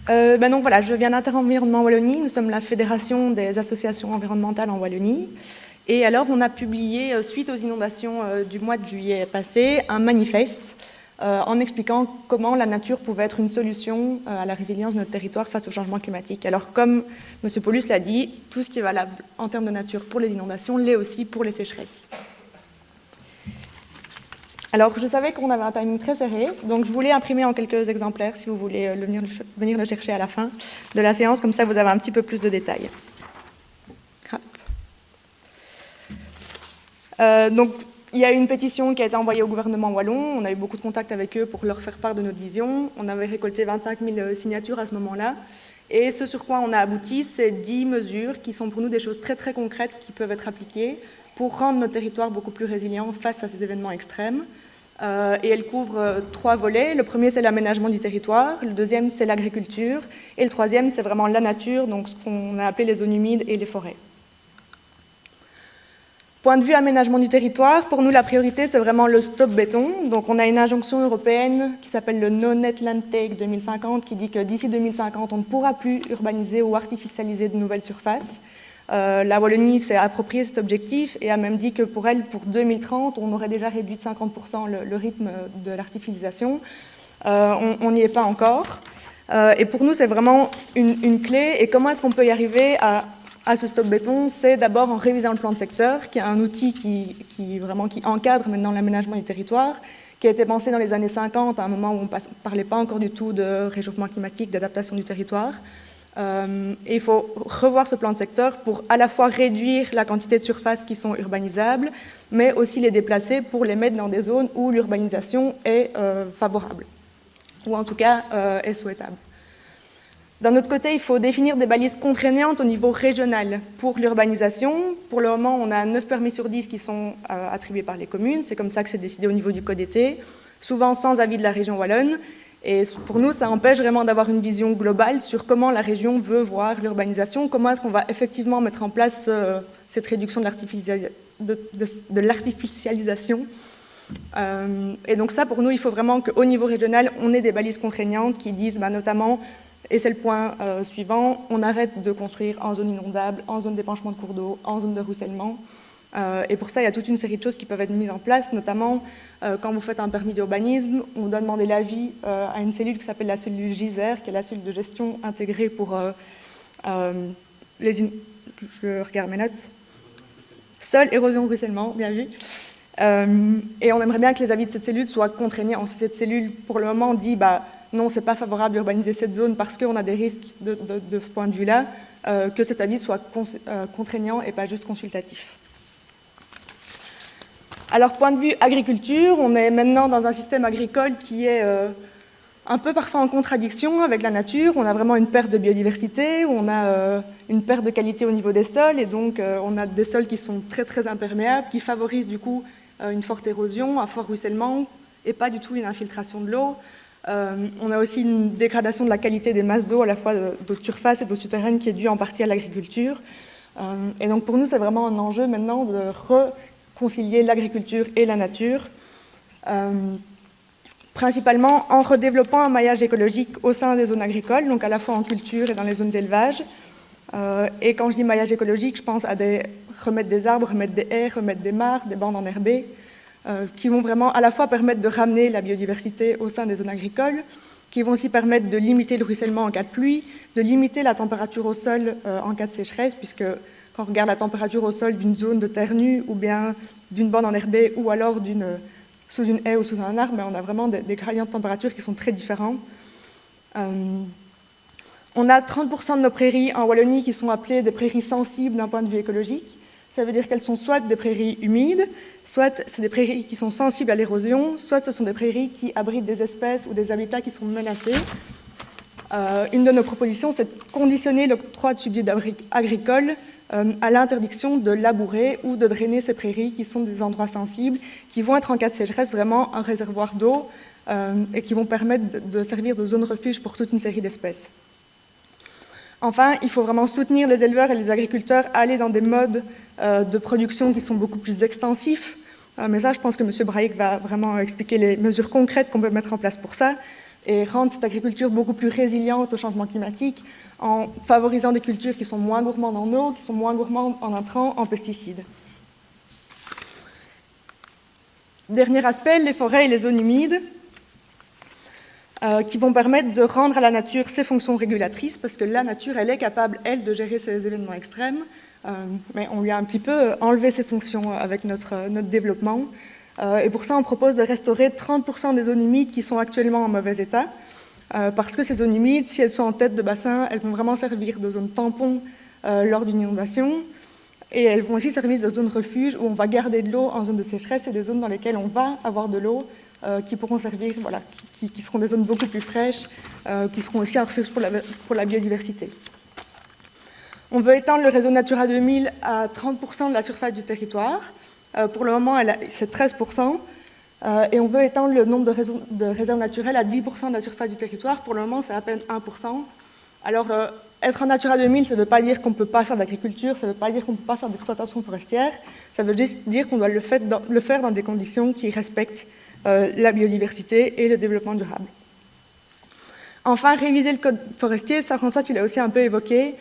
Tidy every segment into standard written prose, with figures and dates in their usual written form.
Donc voilà, je viens d'Interenvironnement Wallonie. Nous sommes la fédération des associations environnementales en Wallonie. Et alors, on a publié, suite aux inondations du mois de juillet passé, un manifeste en expliquant comment la nature pouvait être une solution à la résilience de notre territoire face au changement climatique. Alors, comme M. Paulus l'a dit, tout ce qui est valable en termes de nature pour les inondations l'est aussi pour les sécheresses. Alors, je savais qu'on avait un timing très serré, donc je voulais imprimer en quelques exemplaires, si vous voulez venir le chercher à la fin de la séance, comme ça vous avez un petit peu plus de détails. Donc, il y a eu une pétition qui a été envoyée au gouvernement wallon, on a eu beaucoup de contacts avec eux pour leur faire part de notre vision, on avait récolté 25 000 signatures à ce moment-là, et ce sur quoi on a abouti, c'est 10 mesures qui sont pour nous des choses très très concrètes qui peuvent être appliquées pour rendre notre territoire beaucoup plus résilient face à ces événements extrêmes. Et elle couvre 3 volets. Le premier, c'est l'aménagement du territoire. Le deuxième, c'est l'agriculture. Et le troisième, c'est vraiment la nature, donc ce qu'on a appelé les zones humides et les forêts. Point de vue aménagement du territoire, pour nous, la priorité, c'est vraiment le stop béton. Donc, on a une injonction européenne qui s'appelle le No Net Land Take 2050, qui dit que d'ici 2050, on ne pourra plus urbaniser ou artificialiser de nouvelles surfaces. La Wallonie s'est approprié cet objectif et a même dit que pour elle, pour 2030, on aurait déjà réduit de 50% le rythme de l'artificialisation. On n'y est pas encore. Et pour nous, c'est vraiment une clé. Et comment est-ce qu'on peut y arriver à ce stop béton? C'est d'abord en révisant le plan de secteur, qui est un outil qui encadre maintenant l'aménagement du territoire, qui a été pensé dans les années 50, à un moment où on ne parlait pas encore du tout de réchauffement climatique, d'adaptation du territoire. Et il faut revoir ce plan de secteur pour à la fois réduire la quantité de surfaces qui sont urbanisables, mais aussi les déplacer pour les mettre dans des zones où l'urbanisation est favorable, ou en tout cas est souhaitable. D'un autre côté, il faut définir des balises contraignantes au niveau régional pour l'urbanisation. Pour le moment, on a 9 permis sur 10 qui sont attribués par les communes. C'est comme ça que c'est décidé au niveau du code été, souvent sans avis de la région wallonne. Et pour nous, ça empêche vraiment d'avoir une vision globale sur comment la région veut voir l'urbanisation, comment est-ce qu'on va effectivement mettre en place cette réduction de l'artificialisation. Et donc ça, pour nous, il faut vraiment qu'au niveau régional, on ait des balises contraignantes qui disent notamment, et c'est le point suivant, on arrête de construire en zone inondable, en zone d'épanchement de cours d'eau, en zone de ruissellement. Et pour ça, il y a toute une série de choses qui peuvent être mises en place, notamment quand vous faites un permis d'urbanisme, on doit demander l'avis à une cellule qui s'appelle la cellule GISER, qui est la cellule de gestion intégrée pour je regarde mes notes. Sol, érosion, ruissellement, bien vu. Et on aimerait bien que les avis de cette cellule soient contraignants. Si cette cellule, pour le moment, dit non, c'est pas favorable d'urbaniser cette zone parce qu'on a des risques de ce point de vue-là, que cet avis soit contraignant et pas juste consultatif. Alors, point de vue agriculture, on est maintenant dans un système agricole qui est un peu parfois en contradiction avec la nature. On a vraiment une perte de biodiversité, on a une perte de qualité au niveau des sols, et donc on a des sols qui sont très très imperméables, qui favorisent du coup une forte érosion, un fort ruissellement, et pas du tout une infiltration de l'eau. On a aussi une dégradation de la qualité des masses d'eau, à la fois d'eau de surface et d'eau souterraine, qui est due en partie à l'agriculture. Et donc pour nous, c'est vraiment un enjeu maintenant de concilier l'agriculture et la nature, principalement en redéveloppant un maillage écologique au sein des zones agricoles, donc à la fois en culture et dans les zones d'élevage. Et quand je dis maillage écologique, je pense à remettre des arbres, remettre des haies, remettre des mares, des bandes enherbées, qui vont vraiment à la fois permettre de ramener la biodiversité au sein des zones agricoles, qui vont aussi permettre de limiter le ruissellement en cas de pluie, de limiter la température au sol en cas de sécheresse, puisque quand on regarde la température au sol d'une zone de terre nue ou bien d'une bande enherbée ou alors sous une haie ou sous un arbre, on a vraiment des gradients de température qui sont très différents. On a 30% de nos prairies en Wallonie qui sont appelées des prairies sensibles d'un point de vue écologique. Ça veut dire qu'elles sont soit des prairies humides, soit c'est des prairies qui sont sensibles à l'érosion, soit ce sont des prairies qui abritent des espèces ou des habitats qui sont menacés. Une de nos propositions, c'est de conditionner l'octroi de subsides agricoles à l'interdiction de labourer ou de drainer ces prairies qui sont des endroits sensibles, qui vont être en cas de sécheresse vraiment un réservoir d'eau et qui vont permettre de servir de zone refuge pour toute une série d'espèces. Enfin, il faut vraiment soutenir les éleveurs et les agriculteurs à aller dans des modes de production qui sont beaucoup plus extensifs. Mais ça, je pense que M. Brahic va vraiment expliquer les mesures concrètes qu'on peut mettre en place pour ça. et rendre cette agriculture beaucoup plus résiliente au changement climatique en favorisant des cultures qui sont moins gourmandes en eau, qui sont moins gourmandes en intrants, en pesticides. Dernier aspect, les forêts et les zones humides, qui vont permettre de rendre à la nature ses fonctions régulatrices, parce que la nature, elle est capable, elle, de gérer ces événements extrêmes, mais on lui a un petit peu enlevé ses fonctions avec notre développement. Et pour ça, on propose de restaurer 30% des zones humides qui sont actuellement en mauvais état, parce que ces zones humides, si elles sont en tête de bassin, elles vont vraiment servir de zone tampon lors d'une inondation, et elles vont aussi servir de zone refuge où on va garder de l'eau en zone de sécheresse et des zones dans lesquelles on va avoir de l'eau qui pourront servir, voilà, qui seront des zones beaucoup plus fraîches, qui seront aussi un refuge pour la biodiversité. On veut étendre le réseau Natura 2000 à 30% de la surface du territoire. Pour le moment, c'est 13%. Et on veut étendre le nombre de réserves naturelles à 10% de la surface du territoire. Pour le moment, c'est à peine 1%. Alors, être en Natura 2000, ça ne veut pas dire qu'on ne peut pas faire d'agriculture, ça ne veut pas dire qu'on ne peut pas faire d'exploitation forestière, ça veut juste dire qu'on doit le faire dans des conditions qui respectent la biodiversité et le développement durable. Enfin, réviser le code forestier, ça, François, tu l'as aussi un peu évoqué,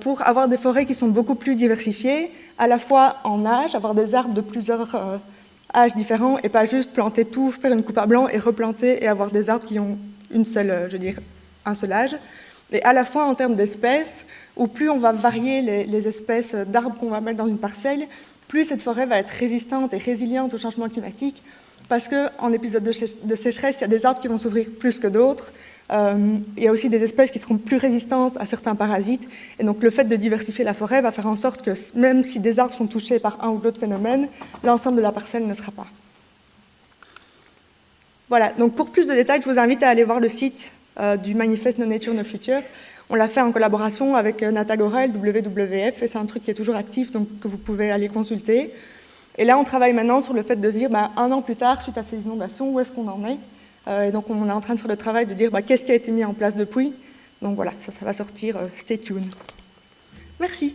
pour avoir des forêts qui sont beaucoup plus diversifiées, à la fois en âge, avoir des arbres de plusieurs âges différents, et pas juste planter tout, faire une coupe à blanc et replanter et avoir des arbres qui ont un seul âge. Et à la fois en termes d'espèces, où plus on va varier les espèces d'arbres qu'on va mettre dans une parcelle, plus cette forêt va être résistante et résiliente au changement climatique, parce qu'en épisode de sécheresse, il y a des arbres qui vont s'ouvrir plus que d'autres. Il y a aussi des espèces qui seront plus résistantes à certains parasites. Et donc le fait de diversifier la forêt va faire en sorte que même si des arbres sont touchés par un ou l'autre phénomène, l'ensemble de la parcelle ne sera pas. Voilà, donc pour plus de détails, je vous invite à aller voir le site du manifeste No Nature, No Future. On l'a fait en collaboration avec Nata Gorel, WWF, et c'est un truc qui est toujours actif, donc que vous pouvez aller consulter. Et là, on travaille maintenant sur le fait de se dire, un an plus tard, suite à ces inondations, où est-ce qu'on en est? Et donc, on est en train de faire le travail de dire, qu'est-ce qui a été mis en place depuis? Donc voilà, ça va sortir, stay tuned. Merci.